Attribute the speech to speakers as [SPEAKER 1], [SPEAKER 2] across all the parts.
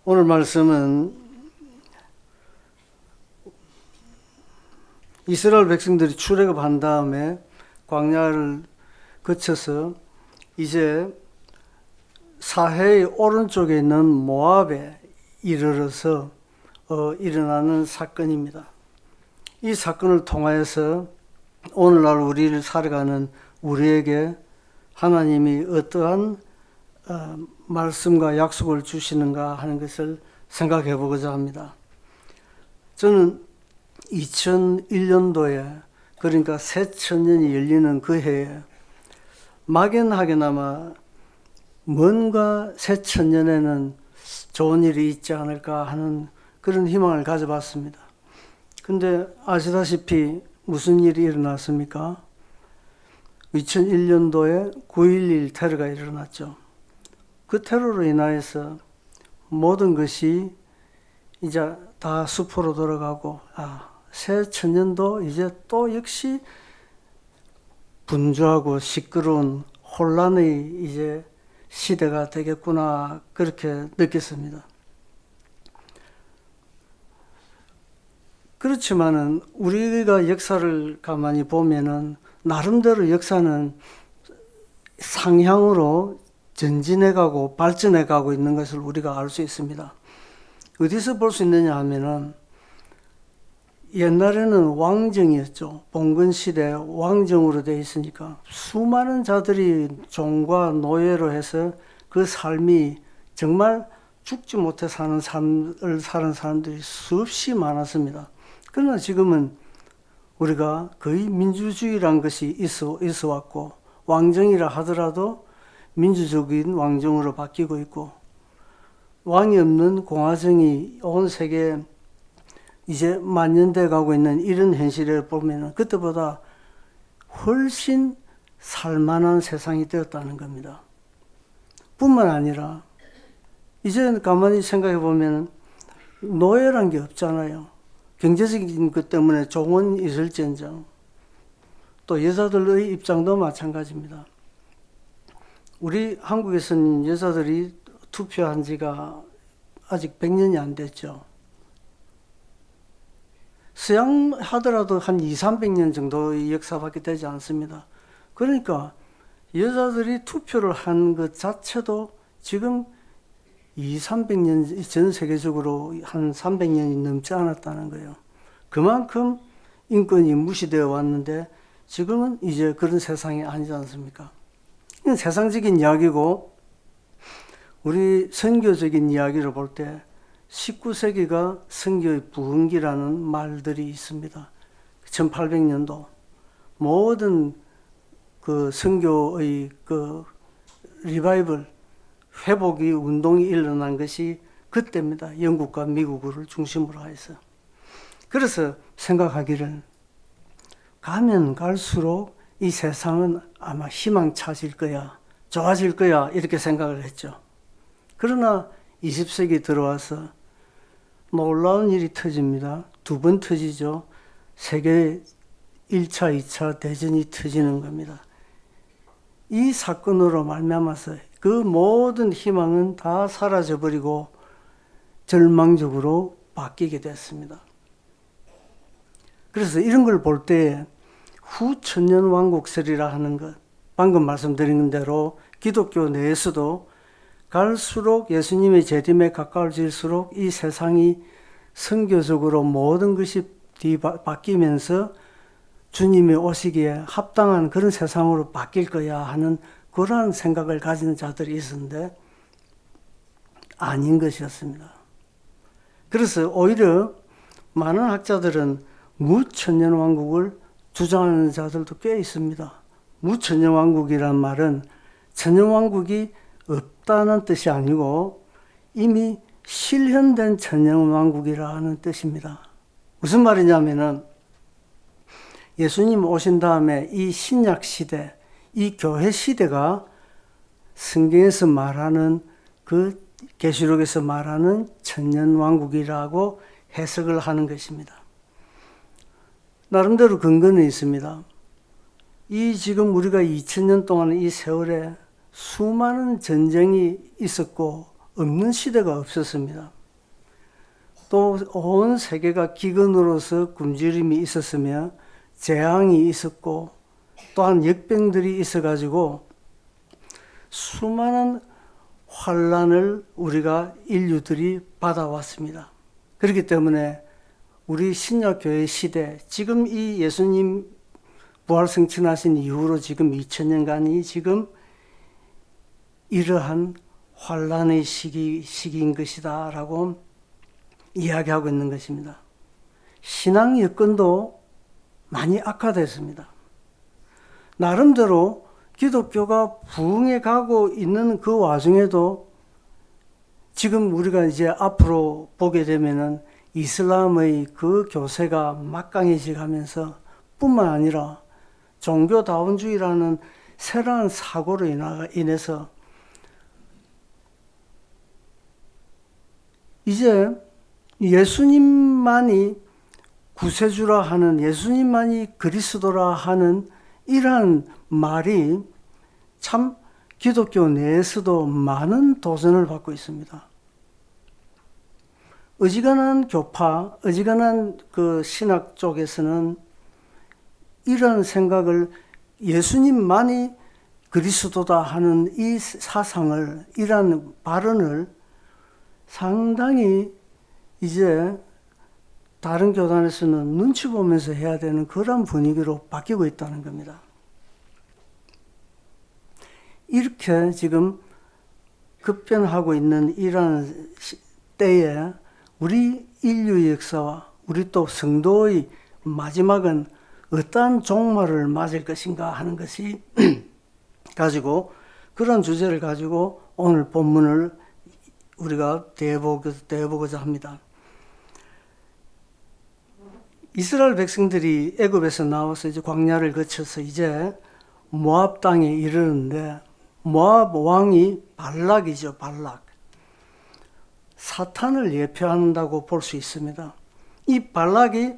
[SPEAKER 1] 오늘 말씀은 이스라엘 백성들이 출애굽한 다음에 광야를 거쳐서 이제 사해의 오른쪽에 있는 모압에 이르러서 일어나는 사건입니다. 이 사건을 통하여서 오늘날 우리를 살아가는 우리에게 하나님이 어떠한 말씀과 약속을 주시는가 하는 것을 생각해 보고자 합니다. 저는 2001년도에 그러니까 새천년이 열리는 그 해에 막연하게나마 뭔가 새천년에는 좋은 일이 있지 않을까 하는 그런 희망을 가져봤습니다. 근데 아시다시피 무슨 일이 일어났습니까? 2001년도에 9.11 테러가 일어났죠. 그 테러로 인하여서 모든 것이 이제 다 수포로 돌아가고 새 천년도 이제 또 역시 분주하고 시끄러운 혼란의 이제 시대가 되겠구나 그렇게 느꼈습니다. 그렇지만은 우리가 역사를 가만히 보면은 나름대로 역사는 상향으로 전진해가고 발전해가고 있는 것을 우리가 알 수 있습니다. 어디서 볼 수 있느냐 하면은 옛날에는 왕정이었죠. 봉건시대 왕정으로 되어 있으니까 수많은 자들이 종과 노예로 해서 그 삶이 정말 죽지 못해 사는 삶을 사는 사람들이 수없이 많았습니다. 그러나 지금은 우리가 거의 민주주의란 것이 있어 왔고 왕정이라 하더라도 민주적인 왕정으로 바뀌고 있고 왕이 없는 공화정이 온 세계에 이제 만연돼 가고 있는 이런 현실을 보면 그때보다 훨씬 살만한 세상이 되었다는 겁니다. 뿐만 아니라 이제 가만히 생각해 보면 노예란 게 없잖아요. 경제적인 것 때문에 종은 있을지언정 또 여자들의 입장도 마찬가지입니다. 우리 한국에서는 여자들이 투표한 지가 아직 100년이 안 됐죠. 서양 하더라도 한 200~300년 정도의 역사밖에 되지 않습니다. 그러니까 여자들이 투표를 한 것 자체도 지금 200~300년 전 세계적으로 한 300년이 넘지 않았다는 거예요. 그만큼 인권이 무시되어 왔는데 지금은 이제 그런 세상이 아니지 않습니까? 이건 세상적인 이야기고 우리 선교적인 이야기를 볼 때 19세기가 선교의 부흥기라는 말들이 있습니다. 1800년도 모든 그 선교의 그 리바이벌 회복이 운동이 일어난 것이 그때입니다. 영국과 미국을 중심으로 해서. 그래서 생각하기를 가면 갈수록 이 세상은 아마 희망차질 거야, 좋아질 거야 이렇게 생각을 했죠. 그러나 20세기 들어와서 놀라운 일이 터집니다. 2번 터지죠. 세계 1차, 2차 대전이 터지는 겁니다. 이 사건으로 말미암아서 그 모든 희망은 다 사라져버리고 절망적으로 바뀌게 됐습니다. 그래서 이런 걸 볼 때 후천년왕국설이라 하는 것, 방금 말씀드린 대로 기독교 내에서도 갈수록 예수님의 재림에 가까워질수록 이 세상이 선교적으로 모든 것이 바뀌면서 주님이 오시기에 합당한 그런 세상으로 바뀔 거야 하는 그러한 생각을 가지는 자들이 있었는데 아닌 것이었습니다. 그래서 오히려 많은 학자들은 무천년왕국을 주장하는 자들도 꽤 있습니다. 무천년왕국이란 말은 천년왕국이 없다는 뜻이 아니고 이미 실현된 천년왕국이라는 뜻입니다. 무슨 말이냐면은 예수님 오신 다음에 이 신약 시대, 이 교회 시대가 성경에서 말하는 그 계시록에서 말하는 천년왕국이라고 해석을 하는 것입니다. 나름대로 근거는 있습니다. 이 지금 우리가 2000년 동안 이 세월에 수많은 전쟁이 있었고 없는 시대가 없었습니다. 또 온 세계가 기근으로서 굶주림이 있었으며 재앙이 있었고 또한 역병들이 있어가지고 수많은 환란을 우리가 인류들이 받아왔습니다. 그렇기 때문에 우리 신약교회 시대, 지금 이 예수님 부활승천하신 이후로 지금 2000년간이 지금 이러한 환란의 시기인 것이다 라고 이야기하고 있는 것입니다. 신앙 여건도 많이 악화됐습니다. 나름대로 기독교가 부흥해 가고 있는 그 와중에도 지금 우리가 이제 앞으로 보게 되면은 이슬람의 그 교세가 막강해져 가면서 뿐만 아니라 종교다원주의라는 새로운 사고로 인해서 이제 예수님만이 구세주라 하는, 예수님만이 그리스도라 하는 이러한 말이 참 기독교 내에서도 많은 도전을 받고 있습니다. 어지간한 교파, 어지간한 그 신학 쪽에서는 이런 생각을 예수님만이 그리스도다 하는 이 사상을, 이런 발언을 상당히 이제 다른 교단에서는 눈치 보면서 해야 되는 그런 분위기로 바뀌고 있다는 겁니다. 이렇게 지금 급변하고 있는 이러한 때에 우리 인류의 역사와 우리 또 성도의 마지막은 어떠한 종말을 맞을 것인가 하는 것이 가지고 그런 주제를 가지고 오늘 본문을 우리가 대해보고자 합니다. 이스라엘 백성들이 애굽에서 나와서 이제 광야를 거쳐서 이제 모압 땅에 이르는데 모압 왕이 발락이죠, 발락. 사탄을 예표한다고 볼 수 있습니다. 이 발락이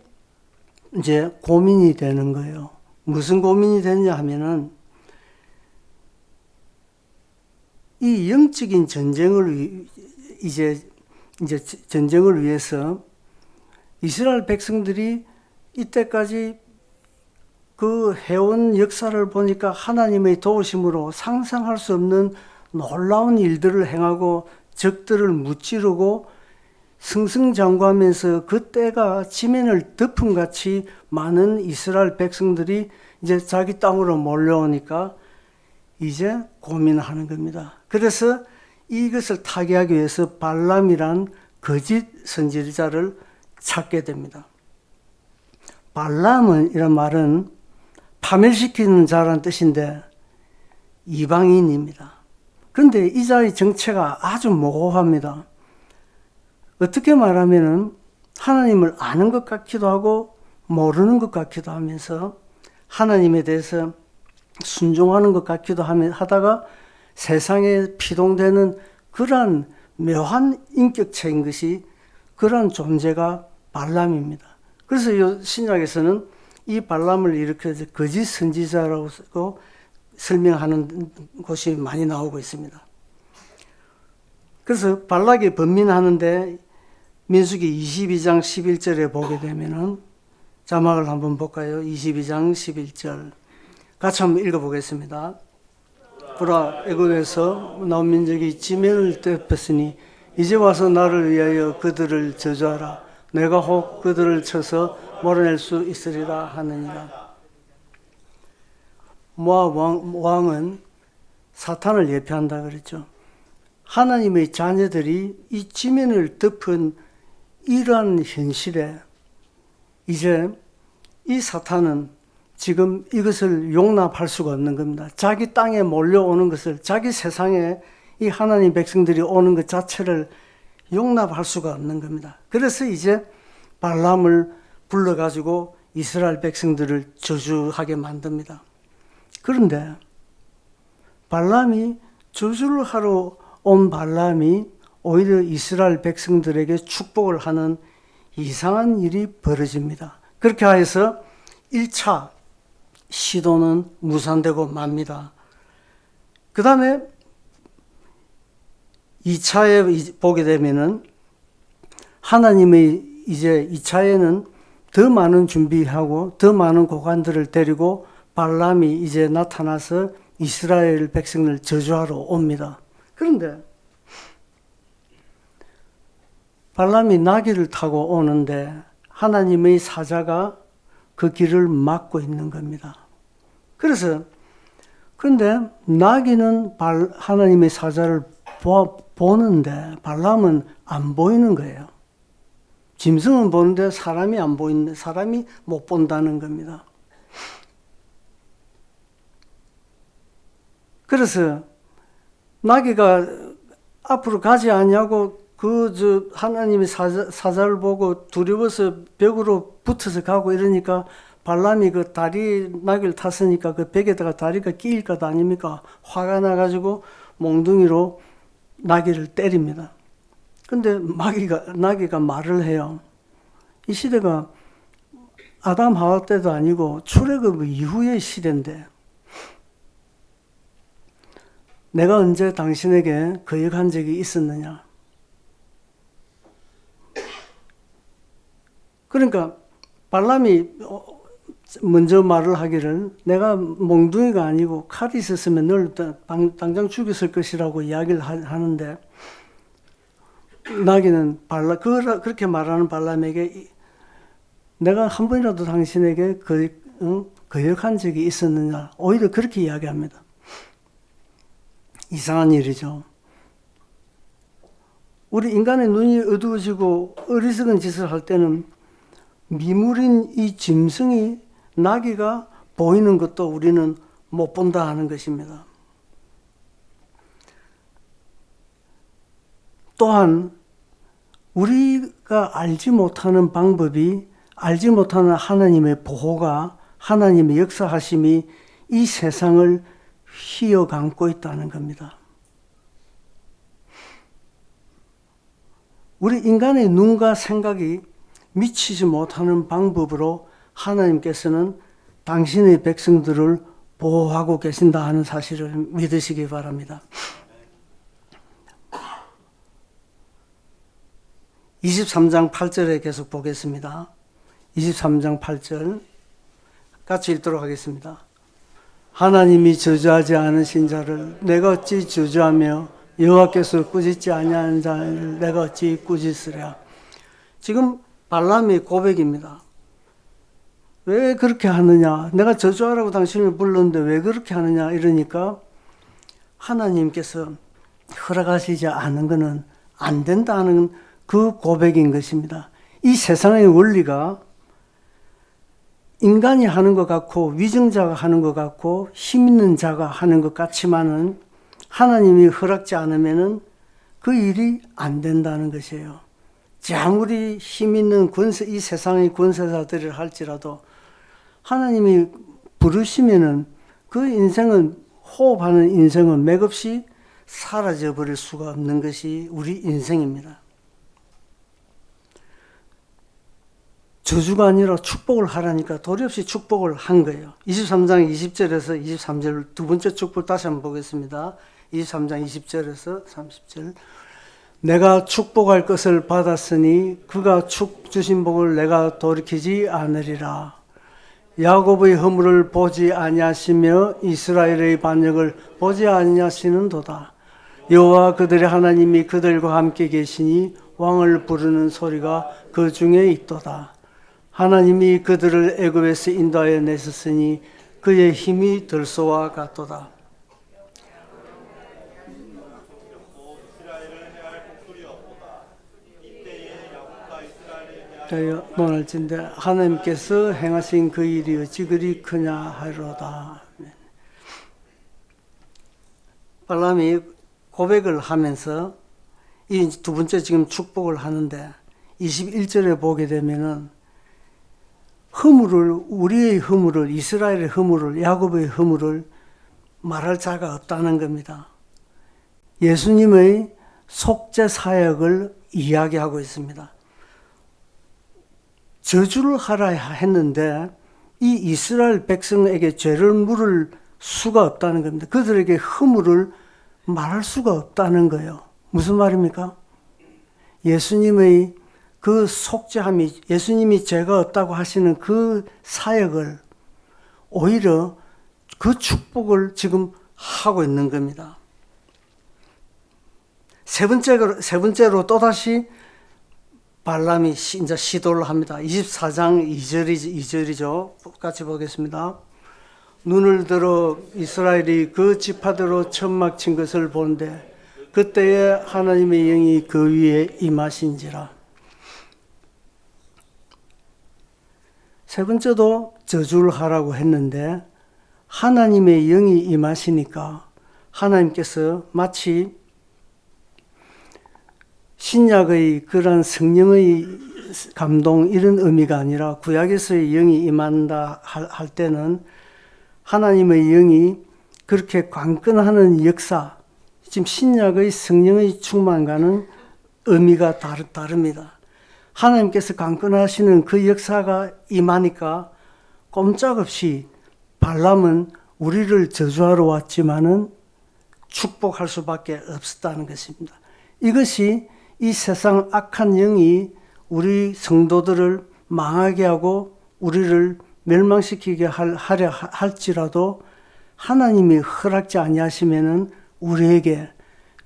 [SPEAKER 1] 이제 고민이 되는 거예요. 무슨 고민이 되냐 하면은 이 영적인 전쟁을 전쟁을 위해서 이스라엘 백성들이 이때까지 그 해온 역사를 보니까 하나님의 도우심으로 상상할 수 없는 놀라운 일들을 행하고 적들을 무찌르고 승승장구하면서 그 때가 지면을 덮음같이 많은 이스라엘 백성들이 이제 자기 땅으로 몰려오니까 이제 고민하는 겁니다. 그래서 이것을 타개하기 위해서 발람이란 거짓 선지자를 찾게 됩니다. 발람은 이런 말은 파멸시키는 자라는 뜻인데 이방인입니다. 그런데 이 자의 정체가 아주 모호합니다. 어떻게 말하면은 하나님을 아는 것 같기도 하고 모르는 것 같기도 하면서 하나님에 대해서 순종하는 것 같기도 하다가 세상에 피동되는 그러한 묘한 인격체인 것이 그런 존재가 발람입니다. 그래서 이 신약에서는 이 발람을 이렇게 거짓 선지자라고 설명하는 곳이 많이 나오고 있습니다. 그래서 발락이 번민하는데 민수기 22장 11절에 보게 되면은 자막을 한번 볼까요? 22장 11절 같이 한번 읽어보겠습니다. 보라, 애굽에서 나온 민족이 지면을 덮었으니 이제 와서 나를 위하여 그들을 저주하라. 내가 혹 그들을 쳐서 몰아낼 수 있으리라 하느니라. 모압 왕은 사탄을 예표한다 그랬죠. 하나님의 자녀들이 이 지면을 덮은 이러한 현실에 이제 이 사탄은 지금 이것을 용납할 수가 없는 겁니다. 자기 땅에 몰려오는 것을, 자기 세상에 이 하나님 백성들이 오는 것 자체를 용납할 수가 없는 겁니다. 그래서 이제 발람을 불러가지고 이스라엘 백성들을 저주하게 만듭니다. 그런데 발람이 저주를 하러 온 발람이 오히려 이스라엘 백성들에게 축복을 하는 이상한 일이 벌어집니다. 그렇게 해서 1차 시도는 무산되고 맙니다. 그 다음에 2차에 보게 되면은 하나님의 이제 2차에는 더 많은 준비하고 더 많은 고관들을 데리고 발람이 이제 나타나서 이스라엘 백성을 저주하러 옵니다. 그런데 발람이 나귀를 타고 오는데 하나님의 사자가 그 길을 막고 있는 겁니다. 그런데 나귀는 하나님의 사자를 보는데 발람은 안 보이는 거예요. 짐승은 보는데 사람이 안 보이는데 사람이 못 본다는 겁니다. 그래서 나귀가 앞으로 가지 않냐고 하나님의 사자를 보고 두려워서 벽으로 붙어서 가고 이러니까 발람이 그 나귀를 탔으니까 그 벽에다가 다리가 끼일 것 아닙니까? 화가 나가지고 몽둥이로 나귀를 때립니다. 근데 나귀가 말을 해요. 이 시대가 아담 하와 때도 아니고 출애굽 이후의 시대인데 내가 언제 당신에게 거역한 적이 있었느냐? 그러니까 발람이 먼저 말을 하기를 내가 몽둥이가 아니고 칼이 있었으면 널 당장 죽였을 것이라고 이야기를 하는데 나귀는 그렇게 말하는 발람에게 내가 한 번이라도 당신에게 거역한 적이 있었느냐? 오히려 그렇게 이야기합니다. 이상한 일이죠. 우리 인간의 눈이 어두워지고 어리석은 짓을 할 때는 미물인 이 짐승이 나귀가 보이는 것도 우리는 못 본다 하는 것입니다. 또한 우리가 알지 못하는 방법이 알지 못하는 하나님의 보호가 하나님의 역사하심이 이 세상을 휘어감고 있다는 겁니다. 우리 인간의 눈과 생각이 미치지 못하는 방법으로 하나님께서는 당신의 백성들을 보호하고 계신다 하는 사실을 믿으시기 바랍니다. 23장 8절에 계속 보겠습니다. 23장 8절 같이 읽도록 하겠습니다. 하나님이 저주하지 않으신 자를 내가 어찌 저주하며 여호와께서 꾸짖지 아니하는 자를 내가 어찌 꾸짖으랴. 지금 발람의 고백입니다. 왜 그렇게 하느냐? 내가 저주하라고 당신을 불렀는데 왜 그렇게 하느냐? 이러니까 하나님께서 허락하시지 않은 것은 안 된다는 그 고백인 것입니다. 이 세상의 원리가 인간이 하는 것 같고 위정자가 하는 것 같고 힘 있는 자가 하는 것 같지만은 하나님이 허락지 않으면은 그 일이 안 된다는 것이에요. 아무리 힘 있는 이 세상의 권세자들을 할지라도 하나님이 부르시면은 그 인생은 호흡하는 인생은 맥없이 사라져 버릴 수가 없는 것이 우리 인생입니다. 저주가 아니라 축복을 하라니까 도리 없이 축복을 한 거예요. 23장 20절에서 23절 두 번째 축복 다시 한번 보겠습니다. 23장 20절에서 30절 내가 축복할 것을 받았으니 그가 주신 복을 내가 돌이키지 않으리라. 야곱의 허물을 보지 아니하시며 이스라엘의 반역을 보지 아니하시는도다. 여호와 그들의 하나님이 그들과 함께 계시니 왕을 부르는 소리가 그 중에 있도다. 하나님이 그들을 애굽에서 인도하여 내셨으니 그의 힘이 들소와 같도다. 논할진대 하나님께서 행하신 그 일이 어찌 그리 크냐 하리로다. 발람이 고백을 하면서 이 두 번째 지금 축복을 하는데 21절에 보게 되면은 우리의 허물을, 이스라엘의 허물을, 야곱의 허물을 말할 자가 없다는 겁니다. 예수님의 속죄 사역을 이야기하고 있습니다. 저주를 하라 했는데 이 이스라엘 백성에게 죄를 물을 수가 없다는 겁니다. 그들에게 허물을 말할 수가 없다는 거예요. 무슨 말입니까? 예수님의 그 속죄함이 예수님이 죄가 없다고 하시는 그 사역을 오히려 그 축복을 지금 하고 있는 겁니다. 세 번째로 또다시 발람이 이제 시도를 합니다. 24장 2절이죠. 같이 보겠습니다. 눈을 들어 이스라엘이 그 지파대로 천막 친 것을 보는데 그때에 하나님의 영이 그 위에 임하신지라. 세 번째도 저주를 하라고 했는데 하나님의 영이 임하시니까 하나님께서 마치 신약의 그런 성령의 감동 이런 의미가 아니라 구약에서의 영이 임한다 할 때는 하나님의 영이 그렇게 관건하는 역사, 지금 신약의 성령의 충만과는 의미가 다릅니다. 하나님께서 관건하시는 그 역사가 임하니까 꼼짝없이 발람은 우리를 저주하러 왔지만은 축복할 수밖에 없었다는 것입니다. 이것이 이 세상 악한 영이 우리 성도들을 망하게 하고 우리를 멸망시키게 하려 할지라도 하나님이 허락지 아니하시면은 우리에게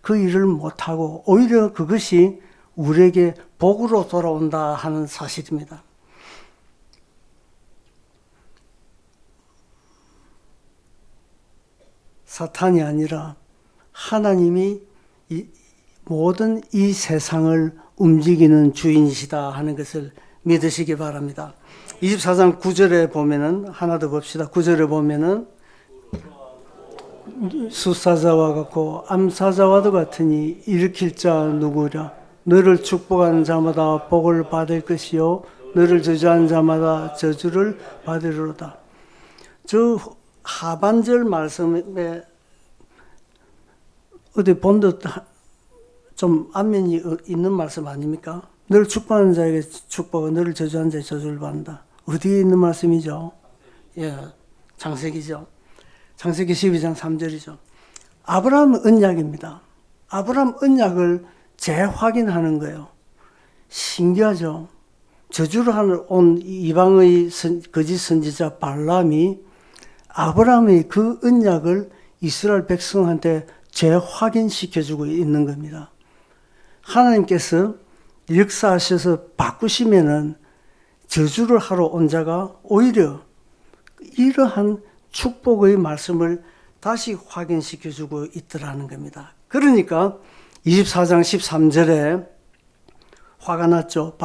[SPEAKER 1] 그 일을 못하고 오히려 그것이 우리에게 복으로 돌아온다 하는 사실입니다. 사탄이 아니라 하나님이 모든 이 세상을 움직이는 주인이시다 하는 것을 믿으시기 바랍니다. 24장 9절에 보면은 하나 더 봅시다. 9절에 보면은 수사자와 같고 암사자와도 같으니 일으킬 자 누구랴. 너를 축복하는 자마다 복을 받을 것이요 너를 저주하는 자마다 저주를 받으리로다. 저 하반절 말씀에 어디 본 듯 좀 안면이 있는 말씀 아닙니까? 너를 축복하는 자에게 축복하고 너를 저주하는 자에게 저주를 받는다. 어디에 있는 말씀이죠? 예, 창세기죠. 창세기 12장 3절이죠. 아브라함 언약입니다. 아브라함 언약을 재확인하는 거예요. 신기하죠? 저주를 하러 온 이방의 거짓 선지자 발람이 아브라함의 그 언약을 이스라엘 백성한테 재확인시켜주고 있는 겁니다. 하나님께서 역사하셔서 바꾸시면은 저주를 하러 온 자가 오히려 이러한 축복의 말씀을 다시 확인시켜주고 있더라는 겁니다. 그러니까 24장 13절에 화가 났죠.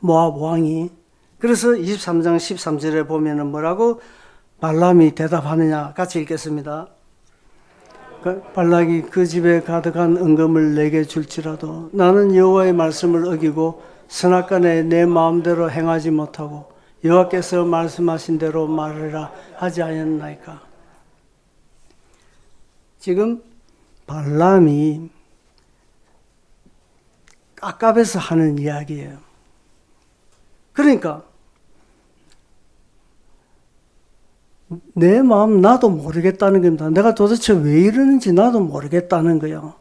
[SPEAKER 1] 모압 왕이. 그래서 23장 13절에 보면은 뭐라고 발람이 대답하느냐 같이 읽겠습니다. 발락이 그 집에 가득한 은금을 내게 줄지라도 나는 여호와의 말씀을 어기고 선악간에 내 마음대로 행하지 못하고 여호와께서 말씀하신 대로 말하라 하지 않았나이까. 지금 발람이 깝깝해서 하는 이야기예요. 그러니까 내 마음 나도 모르겠다는 겁니다. 내가 도대체 왜 이러는지 나도 모르겠다는 거예요.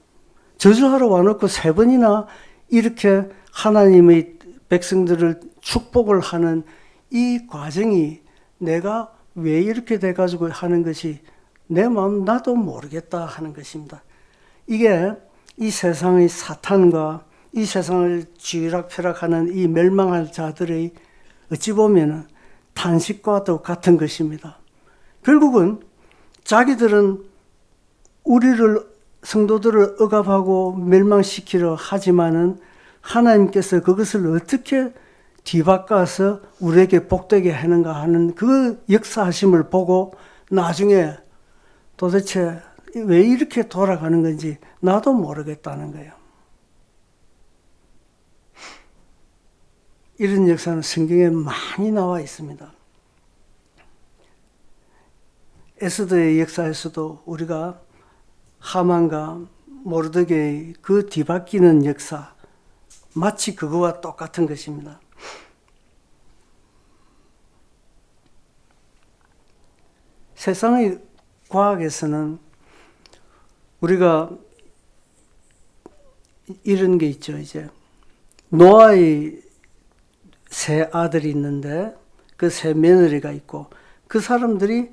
[SPEAKER 1] 저주하러 와놓고 3번이나 이렇게 하나님의 백성들을 축복을 하는 이 과정이 내가 왜 이렇게 돼가지고 하는 것이 내 마음 나도 모르겠다 하는 것입니다. 이게 이 세상의 사탄과 이 세상을 쥐락펴락하는 이 멸망할 자들의 어찌 보면 탄식과도 같은 것입니다. 결국은 자기들은 우리를 성도들을 억압하고 멸망시키려 하지만은 하나님께서 그것을 어떻게 뒤바꿔서 우리에게 복되게 하는가 하는 그 역사하심을 보고 나중에 도대체 왜 이렇게 돌아가는 건지 나도 모르겠다는 거예요. 이런 역사는 성경에 많이 나와 있습니다. 에스더의 역사에서도 우리가 하만과 모르드게의 그 뒤바뀌는 역사 마치 그거와 똑같은 것입니다. 세상의 과학에서는 우리가 이런 게 있죠. 이제 노아의 세 아들이 있는데 그 세 며느리가 있고 그 사람들이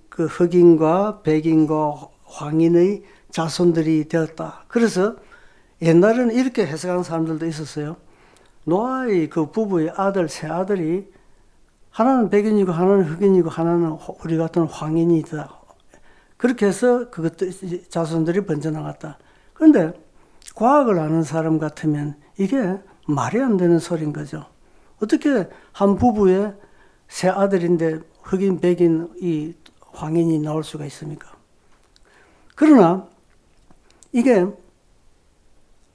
[SPEAKER 1] 그 흑인과 백인과 황인의 자손들이 되었다. 그래서 옛날에는 이렇게 해석하는 사람들도 있었어요. 노아의 그 부부의 세 아들이 하나는 백인이고 하나는 흑인이고 하나는 우리 같은 황인이다. 그렇게 해서 그 자손들이 번져나갔다. 그런데 과학을 아는 사람 같으면 이게 말이 안 되는 소리인 거죠. 어떻게 한 부부의 세 아들인데 흑인, 백인, 이 황인이 나올 수가 있습니까? 그러나 이게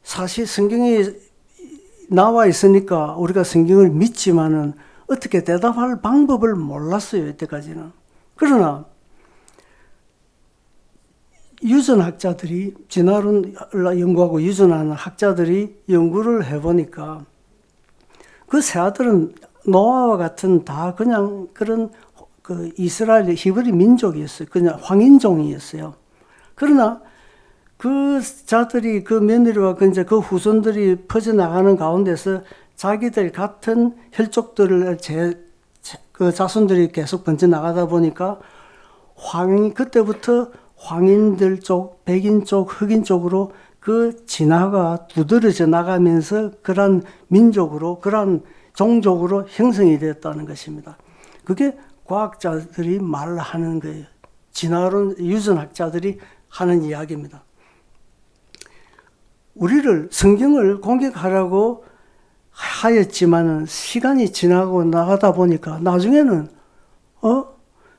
[SPEAKER 1] 사실 성경에 나와 있으니까 우리가 성경을 믿지만은 어떻게 대답할 방법을 몰랐어요, 이때까지는. 그러나 유전학자들이 진화론 연구하고 유전하는 학자들이 연구를 해보니까 그 세 아들은 노아와 같은 다 그냥 그런 그 이스라엘 히브리 민족이었어요. 그냥 황인종이었어요. 그러나 그 자들이 그 며느리와 그 후손들이 퍼져나가는 가운데서 자기들 같은 혈족들을 그 자손들이 계속 번져나가다 보니까 그때부터 황인들 쪽, 백인 쪽, 흑인 쪽으로 그 진화가 두드러져 나가면서 그러한 민족으로, 그러한 종족으로 형성이 되었다는 것입니다. 그게 과학자들이 말하는 거예요. 진화론 유전학자들이 하는 이야기입니다. 우리를 성경을 공격하라고 하였지만은 시간이 지나고 나가다 보니까 나중에는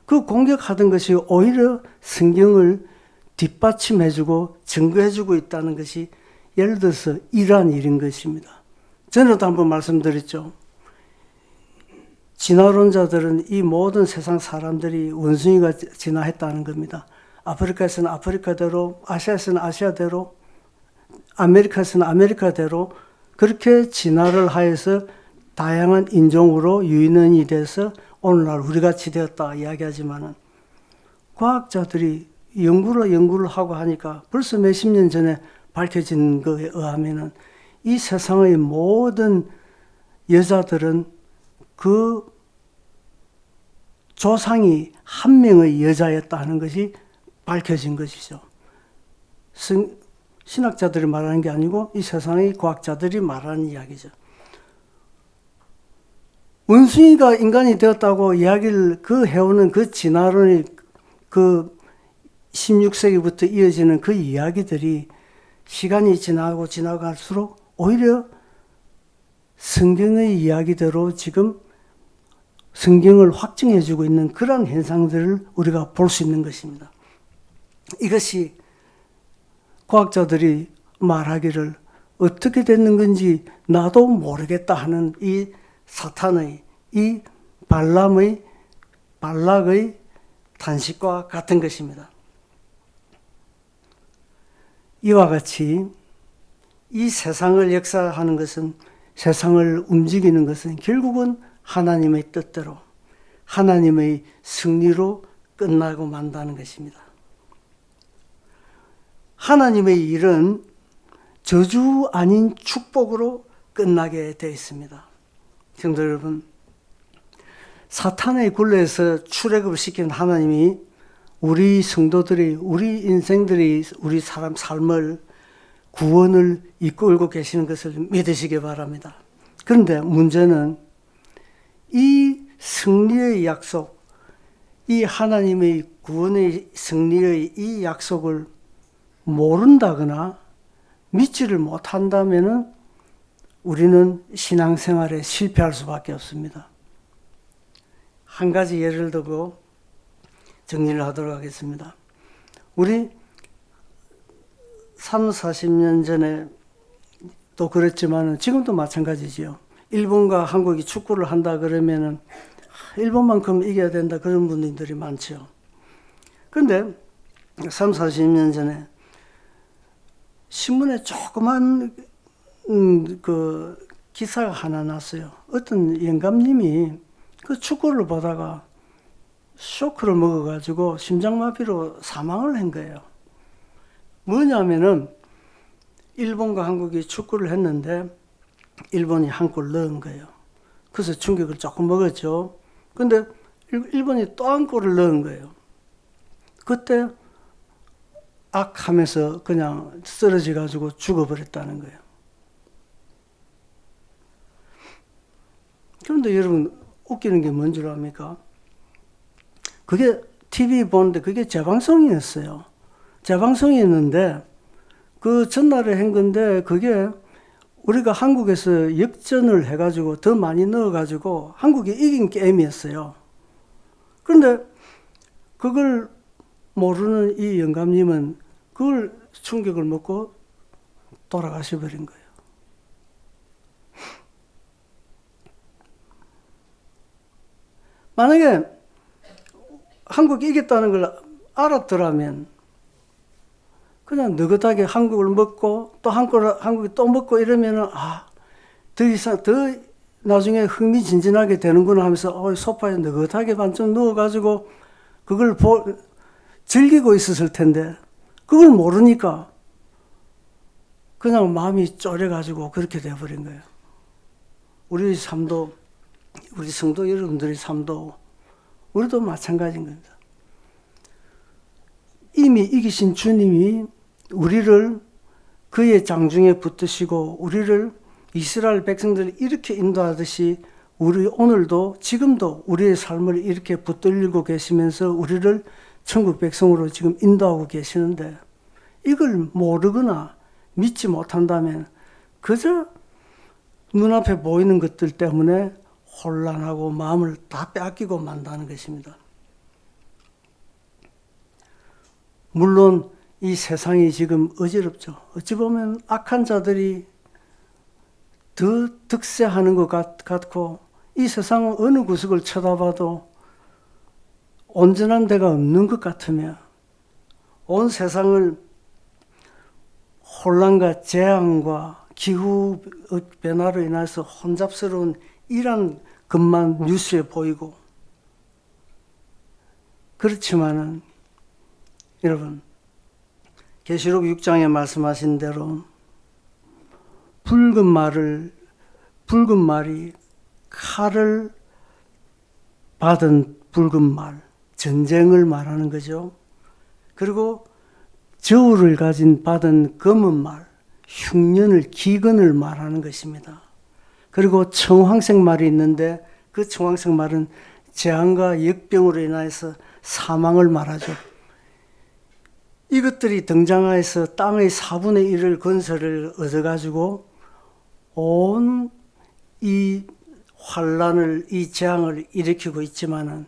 [SPEAKER 1] 그 공격하던 것이 오히려 성경을 뒷받침해주고 증거해주고 있다는 것이 예를 들어서 이러한 일인 것입니다. 전에도 한번 말씀드렸죠. 진화론자들은 이 모든 세상 사람들이 원숭이가 진화했다는 겁니다. 아프리카에서는 아프리카대로, 아시아에서는 아시아대로, 아메리카에서는 아메리카대로 그렇게 진화를 하여서 다양한 인종으로 유인원이 돼서 오늘날 우리같이 되었다 이야기하지만은 과학자들이 연구를 하고 하니까 벌써 몇십 년 전에 밝혀진 것에 의하면은 이 세상의 모든 여자들은 그 조상이 한 명의 여자였다 하는 것이 밝혀진 것이죠. 신학자들이 말하는 게 아니고 이 세상의 과학자들이 말하는 이야기죠. 원숭이가 인간이 되었다고 이야기를 해오는 그 진화론이 그 16세기부터 이어지는 그 이야기들이 시간이 지나갈수록 오히려 성경의 이야기대로 지금 성경을 확증해주고 있는 그런 현상들을 우리가 볼 수 있는 것입니다. 이것이 과학자들이 말하기를 어떻게 됐는 건지 나도 모르겠다 하는 이 사탄의, 이 발락의 탄식과 같은 것입니다. 이와 같이 이 세상을 역사하는 것은, 세상을 움직이는 것은 결국은 하나님의 뜻대로, 하나님의 승리로 끝나고 만다는 것입니다. 하나님의 일은 저주 아닌 축복으로 끝나게 되어 있습니다. 성도 여러분, 사탄의 굴레에서 출애굽을 시킨 하나님이 우리 성도들이, 우리 인생들이, 우리 사람 삶을, 구원을 이끌고 계시는 것을 믿으시기 바랍니다. 그런데 문제는 이 승리의 약속, 이 하나님의 구원의 승리의 이 약속을 모른다거나 믿지를 못한다면은 우리는 신앙생활에 실패할 수밖에 없습니다. 한 가지 예를 들고 정리를 하도록 하겠습니다. 우리 30-40년 전에 또 그랬지만 지금도 마찬가지지요. 일본과 한국이 축구를 한다 그러면은 일본만큼 이겨야 된다 그런 분들이 많죠. 그런데 30-40년 전에 신문에 조그만 그 기사가 하나 났어요. 어떤 영감님이 그 축구를 보다가 쇼크를 먹어가지고 심장마비로 사망을 한 거예요. 뭐냐면은 일본과 한국이 축구를 했는데 일본이 한 골 넣은 거예요. 그래서 충격을 조금 먹었죠. 근데 일본이 또 한 골을 넣은 거예요. 그때 악 하면서 그냥 쓰러져 가지고 죽어버렸다는 거예요. 그런데 여러분 웃기는 게 뭔 줄 압니까? 그게 TV 보는데 그게 재방송이었어요. 재방송이었는데 그 전날에 한 건데 그게 우리가 한국에서 역전을 해가지고 더 많이 넣어가지고 한국이 이긴 게임이었어요. 그런데 그걸 모르는 이 영감님은 그걸 충격을 먹고 돌아가셔 버린 거예요. 만약에 한국이 이겼다는 걸 알았더라면 그냥 느긋하게 한국을 먹고 또 한국이 또 먹고 이러면은 더 이상 더 나중에 흥미진진하게 되는구나 하면서 소파에 느긋하게 반쯤 누워가지고 그걸 즐기고 있었을 텐데 그걸 모르니까 그냥 마음이 쫄여가지고 그렇게 돼버린 거예요. 우리 삶도 우리 성도 여러분들의 삶도 우리도 마찬가지인 겁니다. 이미 이기신 주님이 우리를 그의 장중에 붙드시고 우리를 이스라엘 백성들을 이렇게 인도하듯이 우리 오늘도 지금도 우리의 삶을 이렇게 붙들고 계시면서 우리를 천국 백성으로 지금 인도하고 계시는데 이걸 모르거나 믿지 못한다면 그저 눈앞에 보이는 것들 때문에 혼란하고 마음을 다 빼앗기고 만다는 것입니다. 물론 이 세상이 지금 어지럽죠. 어찌 보면 악한 자들이 더 득세하는 것 같고 이 세상은 어느 구석을 쳐다봐도 온전한 데가 없는 것 같으며 온 세상을 혼란과 재앙과 기후 변화로 인해서 혼잡스러운 이런 것만 뉴스에 보이고 그렇지만은 여러분 계시록 6장에 말씀하신 대로 붉은 말이 칼을 받은 붉은 말, 전쟁을 말하는 거죠. 그리고 저울을 받은 검은 말, 흉년을 기근을 말하는 것입니다. 그리고 청황색 말이 있는데 그 청황색 말은 재앙과 역병으로 인해서 사망을 말하죠. 이것들이 등장하여서 땅의 4분의 1을 건설을 얻어가지고 온 이 환란을, 이 재앙을 일으키고 있지만은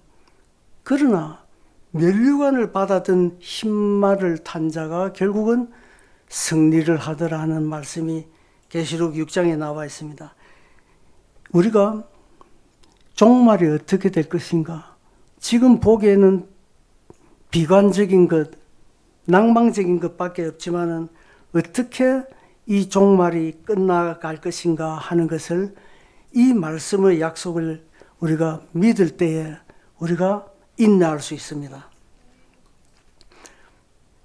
[SPEAKER 1] 그러나 면류관을 받았던 흰말을 탄 자가 결국은 승리를 하더라는 말씀이 계시록 6장에 나와 있습니다. 우리가 종말이 어떻게 될 것인가? 지금 보기에는 비관적인 것, 낭망적인 것밖에 없지만은 어떻게 이 종말이 끝나갈 것인가 하는 것을 이 말씀의 약속을 우리가 믿을 때에 우리가 인내할 수 있습니다.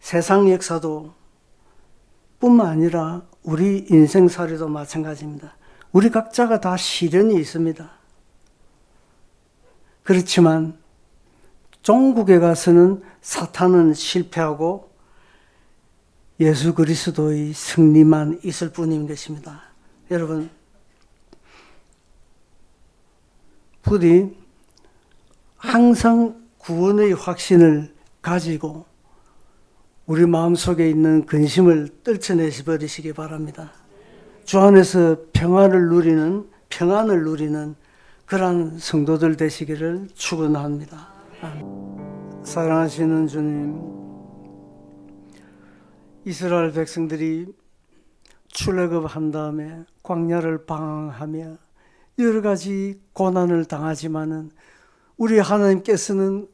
[SPEAKER 1] 세상 역사도 뿐만 아니라 우리 인생살이도 마찬가지입니다. 우리 각자가 다 시련이 있습니다. 그렇지만 종국에 가서는 사탄은 실패하고 예수 그리스도의 승리만 있을 뿐인 것입니다. 여러분, 부디 항상 구원의 확신을 가지고 우리 마음속에 있는 근심을 떨쳐내시 버리시기 바랍니다. 주 안에서 평안을 누리는 그러한 성도들 되시기를 축원합니다. 사랑하시는 주님, 이스라엘 백성들이 출애굽한 다음에 광야를 방황하며 여러 가지 고난을 당하지만은 우리 하나님께서는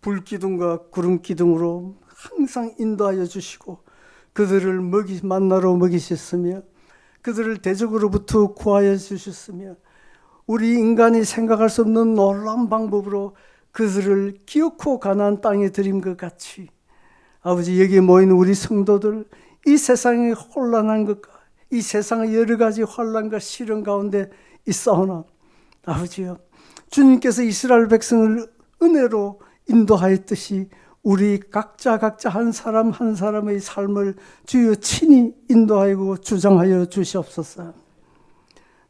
[SPEAKER 1] 불기둥과 구름기둥으로 항상 인도하여 주시고 그들을 만나로 먹이셨으며 그들을 대적으로부터 구하여 주셨으며 우리 인간이 생각할 수 없는 놀라운 방법으로 그들을 기어코 가나안 땅에 들인 것 같이 아버지, 여기에 모인 우리 성도들 이 세상이 혼란한 것과 이 세상의 여러 가지 혼란과 시련 가운데 있사오나 아버지여, 주님께서 이스라엘 백성을 은혜로 인도하였듯이 우리 각자 한 사람 한 사람의 삶을 주여 친히 인도하고 주장하여 주시옵소서.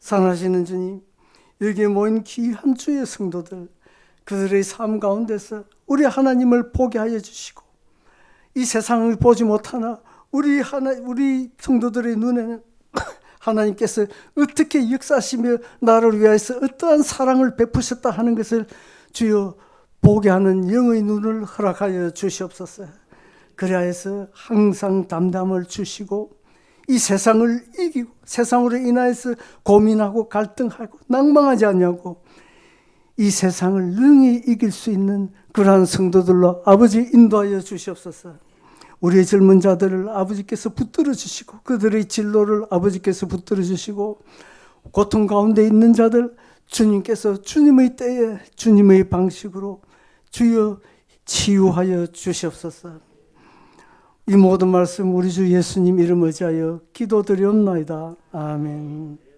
[SPEAKER 1] 사랑하시는 주님, 여기에 모인 귀한 주의 성도들, 그들의 삶 가운데서 우리 하나님을 보게 하여 주시고, 이 세상을 보지 못하나 우리 성도들의 눈에는 하나님께서 어떻게 역사하시며 나를 위하여서 어떠한 사랑을 베푸셨다 하는 것을 주여 보게 하는 영의 눈을 허락하여 주시옵소서. 그리하여서 항상 담담을 주시고 이 세상을 이기고 세상으로 인하여서 고민하고 갈등하고 낭망하지 않냐고 이 세상을 능히 이길 수 있는 그러한 성도들로 아버지 인도하여 주시옵소서. 우리의 젊은 자들을 아버지께서 붙들어 주시고 그들의 진로를 아버지께서 붙들어 주시고 고통 가운데 있는 자들 주님께서 주님의 때에 주님의 방식으로 주여 치유하여 주시옵소서. 이 모든 말씀 우리 주 예수님 이름 의지하여 기도드리옵나이다. 아멘.